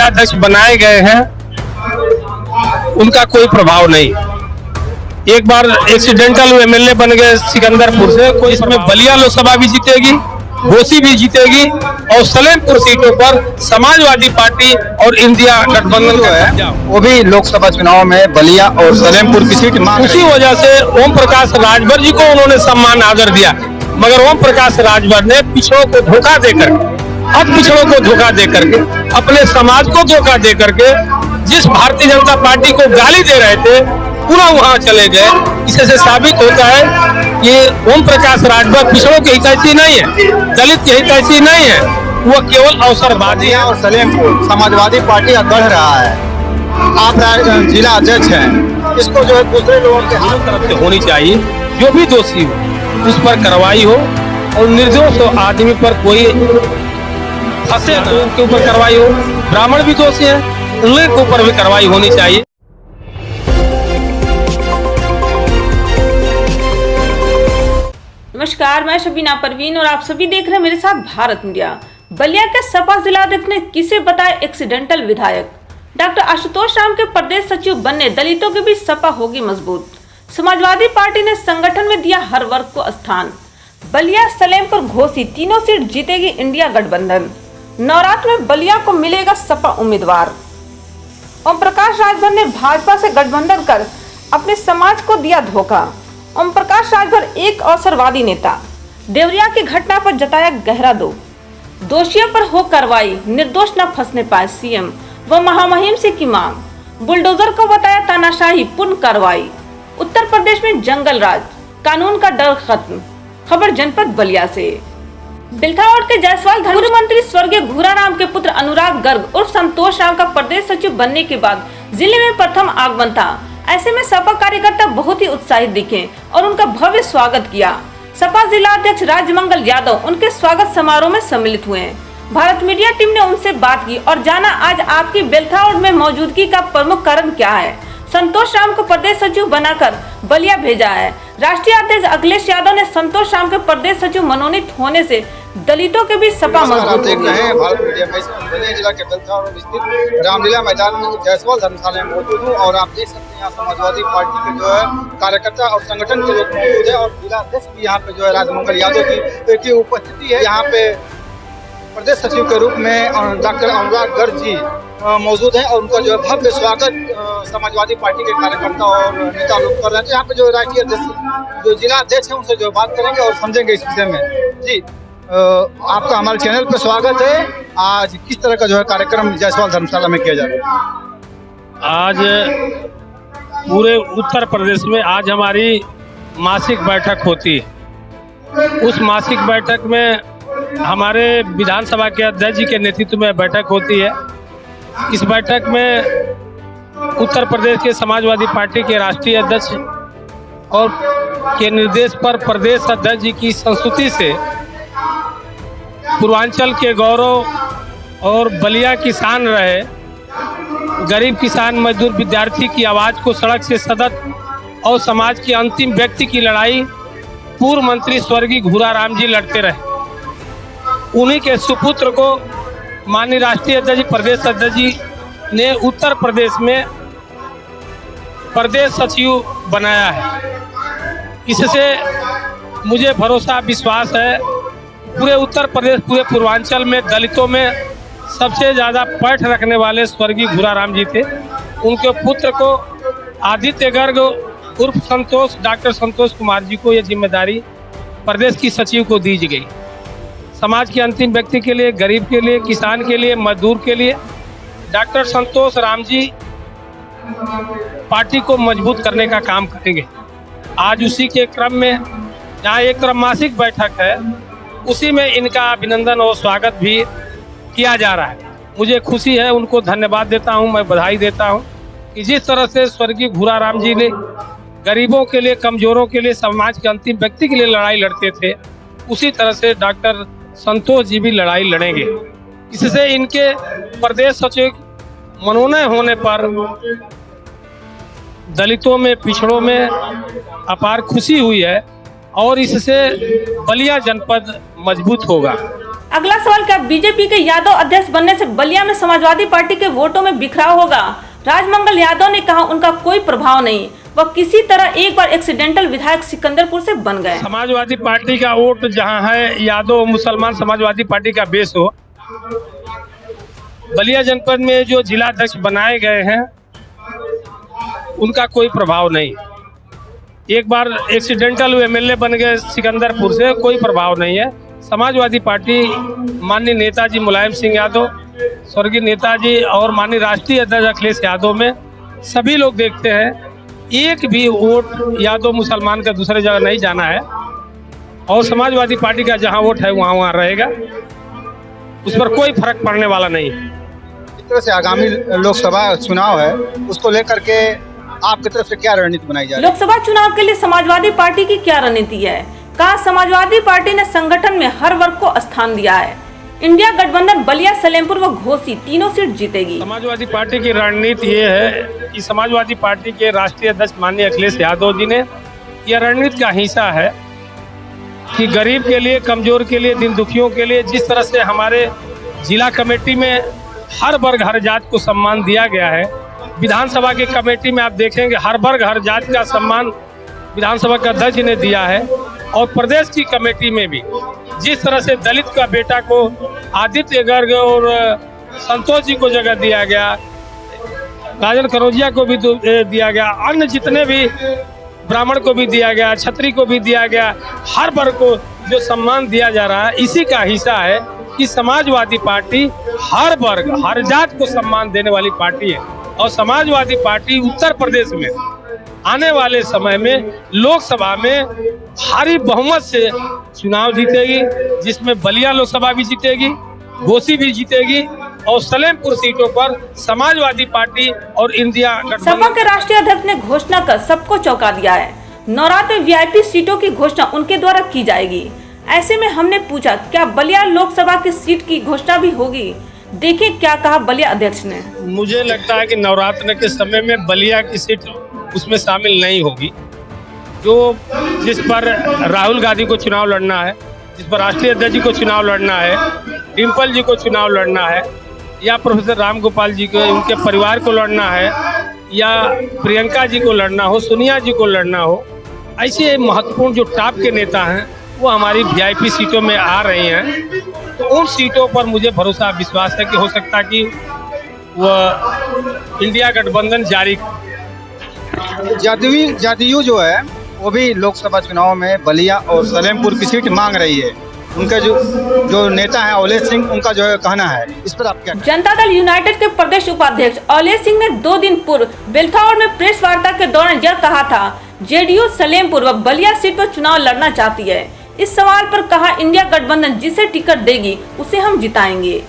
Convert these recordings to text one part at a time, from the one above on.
जिलाध्यक्ष बनाए गए हैं उनका कोई प्रभाव नहीं। एक बार एक्सीडेंटल एमएलए बन गए सिकंदरपुर से, कोई इसमें बलिया लोकसभा भी जीतेगी, घोसी भी जीतेगी और सलेमपुर सीटों पर समाजवादी पार्टी और इंडिया गठबंधन जो है वो भी लोकसभा चुनाव में बलिया और सलेमपुर की सीट मांग उसी वजह से ओम प्रकाश राजभर जी को उन्होंने सम्मान आदर दिया। मगर ओम प्रकाश राजभर ने पिछड़ों को धोखा देकर, अब पिछड़ों को धोखा देकर के, अपने समाज को धोखा देकर के जिस भारतीय जनता पार्टी को गाली दे रहे थे पूरा वहां चले गए। इससे साबित होता है कि ओम प्रकाश राजभर पिछड़ों के हितैषी नहीं है, दलित के हितैषी नहीं है, वो केवल अवसरवादी है। और सलेमपुर समाजवादी पार्टी का गढ़ रहा है। आप जिला अध्यक्ष हैं, इसको जो है दूसरे लोगों के दोनों तरफ से होनी चाहिए। जो भी दोषी हो उस पर कार्रवाई हो और निर्दोष आदमी पर कोई फंसे तो उनके ऊपर कार्रवाई हो। ब्राह्मण भी दोषी है, उनके ऊपर भी कार्रवाई होनी चाहिए। नमस्कार, मैं शबीना परवीन और आप सभी देख रहे हैं मेरे साथ भारत मीडिया। बलिया के सपा जिलाध्यक्ष ने किसे बताया एक्सीडेंटल विधायक। डॉक्टर आशुतोष राम के प्रदेश सचिव बनने दलितों के बीच सपा होगी मजबूत। समाजवादी पार्टी ने संगठन में दिया हर वर्ग को स्थान। बलिया, सलेमपुर, घोसी तीनों सीट जीतेगी इंडिया गठबंधन। नवरात्र में बलिया को मिलेगा सपा उम्मीदवार। ओम प्रकाश राजभर ने भाजपा से गठबंधन कर अपने समाज को दिया धोखा। ओम प्रकाश राजभर एक अवसरवादी नेता। देवरिया की घटना पर जताया गहरा दुख। दोषियों पर हो कार्रवाई, निर्दोष न फंसने पाए सीएम व महामहिम से की मांग। बुलडोजर को बताया तानाशाही, पूर्ण कार्रवाई। उत्तर प्रदेश में जंगल राज, कानून का डर खत्म। खबर जनपद बलिया से। बिलखावट के जायसवाल पूर्व मंत्री स्वर्गीय घूराराम के पुत्र अनुराग गर्ग उर्फ संतोष राम का प्रदेश सचिव बनने के बाद जिले में प्रथम आगमन था। ऐसे में सपा कार्यकर्ता बहुत ही उत्साहित दिखे और उनका भव्य स्वागत किया। सपा जिला अध्यक्ष राजमंगल यादव उनके स्वागत समारोह में सम्मिलित हुए। भारत मीडिया टीम ने उनसे बात की और जाना आज आपकी बेलथावड़ में मौजूदगी का प्रमुख कारण क्या है। संतोष राम को प्रदेश सचिव बनाकर बलिया भेजा है। राष्ट्रीय अध्यक्ष अखिलेश यादव ने संतोष राम के प्रदेश सचिव मनोनीत होने से दलितों के बीच सपा मजबूत हो गई है। भारत मीडिया में बलिया जिला के बेलथावड़ स्थित रामलीला मैदान में जायसवाल धर्मशाला में मौजूद हूँ और आप देख सकते हैं यहाँ समाजवादी पार्टी के जो है कार्यकर्ता और संगठन के लोग मौजूद है और जिला अध्यक्ष भी यहाँ पे जो है राजमंगल यादव की उपस्थिति है। यहाँ पे प्रदेश सचिव के रूप में डॉक्टर अनुराग गर्ग जी मौजूद है और उनका जो है भव्य स्वागत समाजवादी पार्टी के कार्यकर्ता और नेता लोग कर रहे हैं। यहाँ पे जो राष्ट्रीय अध्यक्ष जो जिला अध्यक्ष है उनसे जो बात करेंगे और समझेंगे इस विषय में। जी आपका हमारे चैनल पे स्वागत है। आज किस तरह का जो है कार्यक्रम जायसवाल धर्मशाला में किया जा रहा है? आज पूरे उत्तर प्रदेश में आज हमारी मासिक बैठक होती है। उस मासिक बैठक में हमारे विधानसभा के अध्यक्ष जी के नेतृत्व में बैठक होती है। इस बैठक में उत्तर प्रदेश के समाजवादी पार्टी के राष्ट्रीय अध्यक्ष और के निर्देश पर प्रदेश अध्यक्ष जी की संस्तुति से पूर्वांचल के गौरव और बलिया किसान रहे गरीब किसान मजदूर विद्यार्थी की आवाज को सड़क से सदत और समाज के अंतिम व्यक्ति की लड़ाई पूर्व मंत्री स्वर्गीय घूराराम जी लड़ते रहे। उन्हीं के सुपुत्र को माननीय राष्ट्रीय अध्यक्ष प्रदेश अध्यक्ष जी ने उत्तर प्रदेश में प्रदेश सचिव बनाया है। इससे मुझे भरोसा विश्वास है पूरे उत्तर प्रदेश पूरे पूर्वांचल में दलितों में सबसे ज़्यादा पैठ रखने वाले स्वर्गीय घूराराम जी थे। उनके पुत्र को आदित्य गर्ग उर्फ संतोष डॉक्टर संतोष कुमार जी को यह जिम्मेदारी प्रदेश की सचिव को दी गई। समाज के अंतिम व्यक्ति के लिए, गरीब के लिए, किसान के लिए, मजदूर के लिए डॉक्टर संतोष राम जी पार्टी को मजबूत करने का काम करेंगे। आज उसी के क्रम में जहाँ एक तरफ मासिक बैठक है उसी में इनका अभिनंदन और स्वागत भी किया जा रहा है। मुझे खुशी है, उनको धन्यवाद देता हूं, मैं बधाई देता हूं कि जिस तरह से स्वर्गीय घूराराम जी ने गरीबों के लिए, कमजोरों के लिए, समाज के अंतिम व्यक्ति के लिए लड़ाई लड़ते थे, उसी तरह से डॉक्टर संतोष जी भी लड़ाई लड़ेंगे। इससे इनके प्रदेश सचिव मनोनयन होने पर दलितों में, पिछड़ों में अपार खुशी हुई है और इससे बलिया जनपद मजबूत होगा। अगला सवाल, क्या बीजेपी के यादव अध्यक्ष बनने से बलिया में समाजवादी पार्टी के वोटों में बिखराव होगा? राजमंगल यादव ने कहा उनका कोई प्रभाव नहीं, वह किसी तरह एक बार एक्सीडेंटल विधायक सिकंदरपुर से बन गए। समाजवादी पार्टी का वोट जहां है, यादव मुसलमान समाजवादी पार्टी का बेस हो। बलिया जनपद में जो जिला अध्यक्ष बनाए गए हैं उनका कोई प्रभाव नहीं। एक बार एक्सीडेंटल एमएलए बन गए सिकंदरपुर से, कोई प्रभाव नहीं है। समाजवादी पार्टी माननीय नेताजी मुलायम सिंह यादव, स्वर्गीय नेताजी और माननीय राष्ट्रीय अध्यक्ष अखिलेश यादव में सभी लोग देखते हैं, एक भी वोट यादव मुसलमान का दूसरे जगह नहीं जाना है और समाजवादी पार्टी का जहां वोट है वहां रहेगा, उस पर कोई फर्क पड़ने वाला नहीं है। इस तरह से आगामी लोकसभा चुनाव है, उसको लेकर के आपकी तरफ से क्या रणनीति बनाई जा रही है? लोकसभा चुनाव के लिए समाजवादी पार्टी की क्या रणनीति है? कहा समाजवादी पार्टी ने संगठन में हर वर्ग को स्थान दिया है। इंडिया गठबंधन बलिया, सलेमपुर व घोसी तीनों सीट जीतेगी। समाजवादी पार्टी की रणनीति ये है कि समाजवादी पार्टी के राष्ट्रीय अध्यक्ष माननीय अखिलेश यादव जी ने यह रणनीति का हिस्सा है कि गरीब के लिए, कमजोर के लिए, दिन दुखियों के लिए जिस तरह से हमारे जिला कमेटी में हर वर्ग हर जात को सम्मान दिया गया है, विधानसभा की कमेटी में आप देखेंगे हर वर्ग हर जात का सम्मान विधानसभा का अध्यक्ष ने दिया है। और प्रदेश की कमेटी में भी जिस तरह से दलित का बेटा को आदित्य गर्ग और संतोष जी को जगह दिया गया, राजन कनौजिया को भी दिया गया, अन्य जितने भी ब्राह्मण को भी दिया गया, क्षत्रिय को भी दिया गया, हर वर्ग को जो सम्मान दिया जा रहा है, इसी का हिस्सा है कि समाजवादी पार्टी हर वर्ग हर जात को सम्मान देने वाली पार्टी है। और समाजवादी पार्टी उत्तर प्रदेश में आने वाले समय में लोकसभा में भारी बहुमत से चुनाव जीतेगी, जिसमें बलिया लोकसभा भी जीतेगी, घोसी भी जीतेगी और सलेमपुर सीटों पर समाजवादी पार्टी और इंडिया सपा के राष्ट्रीय अध्यक्ष ने घोषणा कर सबको चौंका दिया है। नवरात्र में वीआईपी सीटों की घोषणा उनके द्वारा की जाएगी। ऐसे में हमने पूछा क्या बलिया लोकसभा की सीट की घोषणा भी होगी? देखिए क्या कहा बलिया अध्यक्ष ने। मुझे लगता है कि नवरात्र के समय में बलिया की सीट उसमें शामिल नहीं होगी। जो जिस पर राहुल गांधी को चुनाव लड़ना है, जिस पर राष्ट्रीय अध्यक्ष जी को चुनाव लड़ना है, डिम्पल जी को चुनाव लड़ना है, या प्रोफेसर राम गोपाल जी को, उनके परिवार को लड़ना है, या प्रियंका जी को लड़ना हो, सोनिया जी को लड़ना हो, ऐसे महत्वपूर्ण जो टॉप के नेता हैं वो हमारी वीआईपी सीटों में आ रही हैं। तो उन सीटों पर मुझे भरोसा विश्वास है कि हो सकता है कि वह इंडिया गठबंधन जारी। जदयू जो है वो भी लोकसभा चुनाव में बलिया और सलेमपुर की सीट मांग रही है। उनके जो नेता है अवलेश सिंह, उनका जो है कहना है, इस पर आप क्या? जनता दल यूनाइटेड के प्रदेश उपाध्यक्ष अवलेश सिंह ने 2 दिन पूर्व बेलथौर में प्रेस वार्ता के दौरान यह कहा था जेडीयू सलेमपुर व बलिया सीट पर चुनाव लड़ना चाहती है। इस सवाल पर कहा इंडिया गठबंधन जिसे टिकट देगी उसे हम जिताएंगे।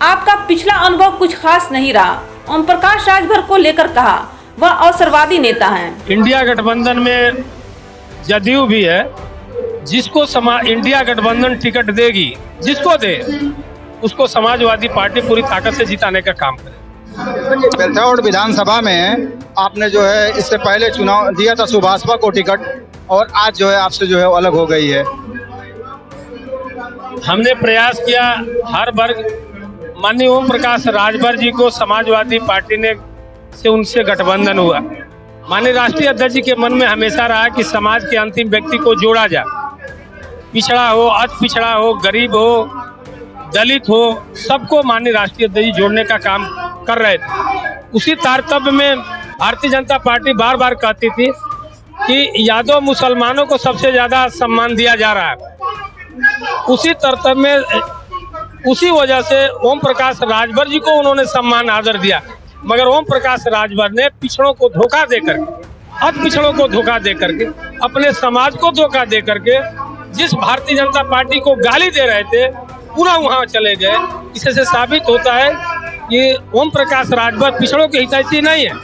आपका पिछला अनुभव कुछ खास नहीं रहा। ओम प्रकाश राजभर को लेकर कहा वह अवसरवादी नेता हैं। इंडिया गठबंधन में जदयू भी है, जिसको इंडिया गठबंधन टिकट देगी, जिसको दे उसको समाजवादी पार्टी पूरी ताकत से जिताने का काम करे। बेलथौर विधानसभा में आपने जो है इससे पहले चुनाव दिया था सुभाषपा को टिकट, और आज जो है आपसे जो है अलग हो गई है। हमने प्रयास किया हर वर्ग, माननीय ओम प्रकाश राजभर जी को समाजवादी पार्टी ने से उनसे गठबंधन हुआ। माननीय राष्ट्रीय अध्यक्ष जी के मन में हमेशा रहा कि समाज के अंतिम व्यक्ति को जोड़ा जाए, पिछड़ा हो, अति पिछड़ा हो, गरीब हो, दलित हो, सबको माननीय राष्ट्रीय अध्यक्ष जी जोड़ने का काम कर रहे थे। उसी तारतम्य में भारतीय जनता पार्टी बार बार कहती थी कि यादव मुसलमानों को सबसे ज्यादा सम्मान दिया जा रहा है। उसी तरतब में उसी वजह से ओम प्रकाश राजभर जी को उन्होंने सम्मान आदर दिया, मगर ओम प्रकाश राजभर ने पिछड़ों को धोखा देकर, अति पिछड़ों को धोखा देकर के, अपने समाज को धोखा देकर के जिस भारतीय जनता पार्टी को गाली दे रहे थे पूरा वहां चले गए। इससे साबित होता है कि ओम प्रकाश राजभर पिछड़ों के हितैषी नहीं है,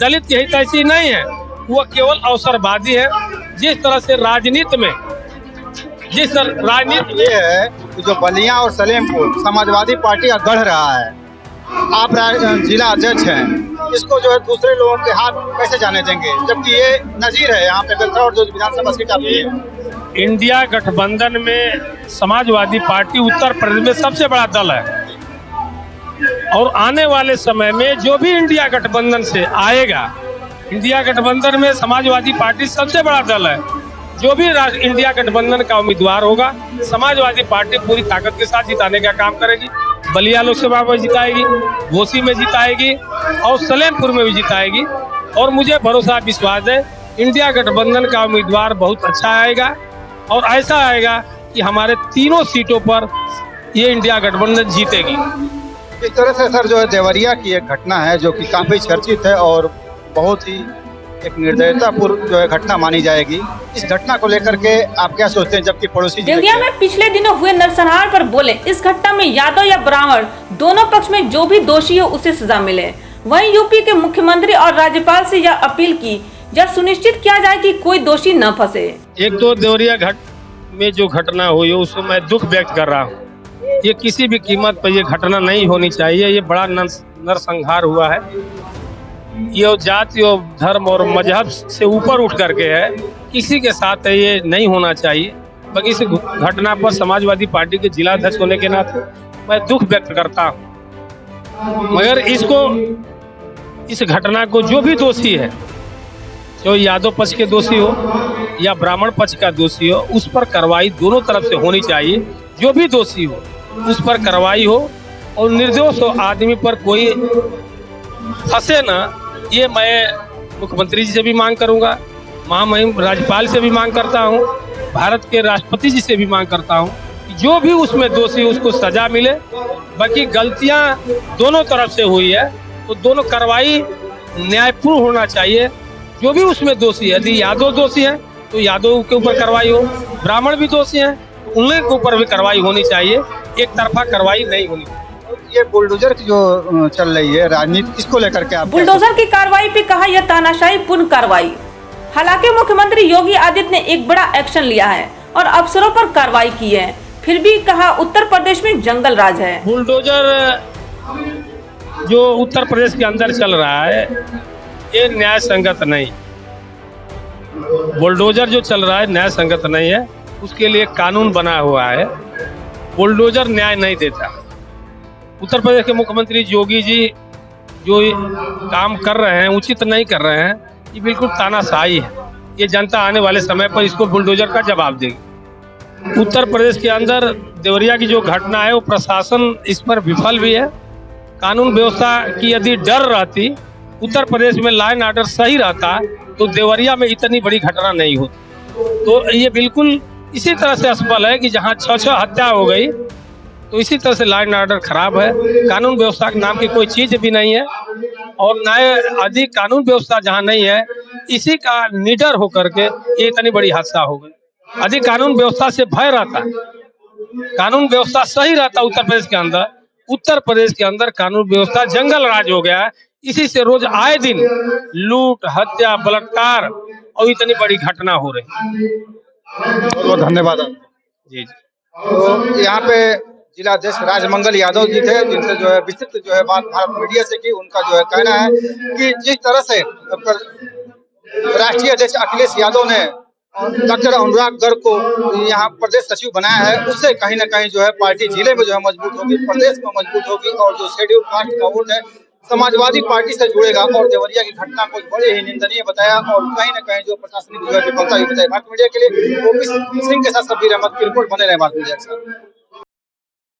दलित के हितैषी नहीं है, वो केवल अवसरवादी है। जिस तरह से राजनीति में राजनीति ये है कि जो बलिया और सलेमपुर समाजवादी पार्टी का गढ़ रहा है, आप जिला अध्यक्ष हैं, इसको जो है दूसरे लोगों के हाथ कैसे जाने देंगे, जबकि ये नजीर है यहाँ पे बेलथौर जो विधानसभा सीट आपकी है? इंडिया गठबंधन में समाजवादी पार्टी उत्तर प्रदेश में सबसे बड़ा दल है और आने वाले समय में जो भी इंडिया गठबंधन से आएगा, इंडिया गठबंधन में समाजवादी पार्टी सबसे बड़ा दल है। जो भी इंडिया गठबंधन का उम्मीदवार होगा, समाजवादी पार्टी पूरी ताकत के साथ जिताने का काम करेगी। बलिया लोकसभा में जिताएगी, घोसी में जिताएगी और सलेमपुर में भी जिताएगी। और मुझे भरोसा विश्वास है इंडिया गठबंधन का उम्मीदवार बहुत अच्छा आएगा और ऐसा आएगा कि हमारे तीनों सीटों पर ये इंडिया गठबंधन जीतेगी। इस तरह से सर जो है देवरिया की एक घटना है जो कि काफी चर्चित है और बहुत ही एक निर्दयतापूर्ण जो है घटना मानी जाएगी। इस घटना को लेकर के आप क्या सोचते हैं, जबकि पड़ोसी देवरिया में पिछले दिनों हुए नरसंहार पर बोले, इस घटना में यादव या ब्राह्मण दोनों पक्ष में जो भी दोषी हो उसे सजा मिले। वहीं यूपी के मुख्यमंत्री और राज्यपाल से यह अपील की जब सुनिश्चित किया जाए कि कोई दोषी न फंसे। एक तो देवरिया में जो घटना हुई है उसमें मैं दुख व्यक्त कर रहा हूँ। ये किसी भी कीमत पर ये घटना नहीं होनी चाहिए। ये बड़ा नरसंहार हुआ है। ये जाति और धर्म और मजहब से ऊपर उठ करके है, किसी के साथ ये नहीं होना चाहिए। बाकी इस घटना पर समाजवादी पार्टी के जिला अध्यक्ष होने के नाते मैं दुख व्यक्त करता हूँ। मगर इस घटना को जो भी दोषी है, जो यादव पक्ष के दोषी हो या ब्राह्मण पक्ष का दोषी हो, उस पर कार्रवाई दोनों तरफ से होनी चाहिए। जो भी दोषी हो उस पर कार्रवाई हो और निर्दोष आदमी पर कोई फंसे ना, ये मैं मुख्यमंत्री जी से भी मांग करूंगा, महामहिम राज्यपाल से भी मांग करता हूं, भारत के राष्ट्रपति जी से भी मांग करता हूं कि जो भी उसमें दोषी उसको सजा मिले। बाकी गलतियां दोनों तरफ से हुई है तो दोनों कार्रवाई न्यायपूर्ण होना चाहिए। जो भी उसमें दोषी है, यदि यादव दोषी है तो यादव के ऊपर कार्रवाई हो, ब्राह्मण भी दोषी हैं तो उनके ऊपर भी कार्रवाई होनी चाहिए। एक तरफा कार्रवाई नहीं होनी। ये बुलडोजर की जो चल रही है राजनीति, इसको लेकर के आप बुलडोजर की कार्रवाई पे कहा यह तानाशाही पूर्ण कार्रवाई। हालांकि मुख्यमंत्री योगी आदित्य ने एक बड़ा एक्शन लिया है और अफसरों पर कार्रवाई की है, फिर भी कहा उत्तर प्रदेश में जंगल राज है। बुलडोजर जो उत्तर प्रदेश के अंदर चल रहा है ये न्याय संगत नहीं। बुलडोजर जो चल रहा है न्याय संगत नहीं है, उसके लिए कानून बना हुआ है। बुलडोजर न्याय नहीं देता। उत्तर प्रदेश के मुख्यमंत्री योगी जी जो काम कर रहे हैं उचित नहीं कर रहे हैं, ये बिल्कुल तानाशाही है। ये जनता आने वाले समय पर इसको बुलडोजर का जवाब देगी। उत्तर प्रदेश के अंदर देवरिया की जो घटना है वो प्रशासन इस पर विफल भी है। कानून व्यवस्था की यदि डर रहती, उत्तर प्रदेश में लॉ एंड ऑर्डर सही रहता तो देवरिया में इतनी बड़ी घटना नहीं होती। तो ये बिल्कुल इसी तरह से असफल है कि जहाँ 6 हत्या हो गई तो इसी तरह से लॉ एंड ऑर्डर खराब है। कानून व्यवस्था के नाम की कोई चीज भी नहीं है और न्याय अधिक कानून व्यवस्था जहाँ नहीं है, इसी का निडर होकर के ये इतनी बड़ी हादसा हो गई। अधिक कानून व्यवस्था से भय रहता, कानून व्यवस्था सही रहता उत्तर प्रदेश के अंदर। उत्तर प्रदेश के अंदर कानून व्यवस्था जंगल राज हो गया है। इसी से रोज आए दिन लूट, हत्या, बलात्कार और इतनी बड़ी घटना हो रही। बहुत धन्यवाद जी। तो यहाँ पे जिला अध्यक्ष राजमंगल यादव जी थे, जिनसे जो है विस्तृत जो है बात भारत मीडिया से की। उनका जो है कहना है कि जिस तरह से राष्ट्रीय अध्यक्ष अखिलेश यादव ने डॉक्टर अनुराग गर्ग को यहाँ प्रदेश सचिव बनाया है, उससे कहीं ना कहीं जो है पार्टी जिले में जो है मजबूत होगी, प्रदेश में मजबूत होगी और जो शेड्यूल कास्ट का वोट है समाजवादी पार्टी से जुड़ेगा। और देवरिया की घटना को बड़े ही निंदनीय बताया और कहीं ना कहीं जो प्रशासनिक विफलता भी बताई। भारत मीडिया के लिए ओपी सिंह के साथ शब्बीर अहमद की रिपोर्ट। बने रहे भारत मीडिया के साथ।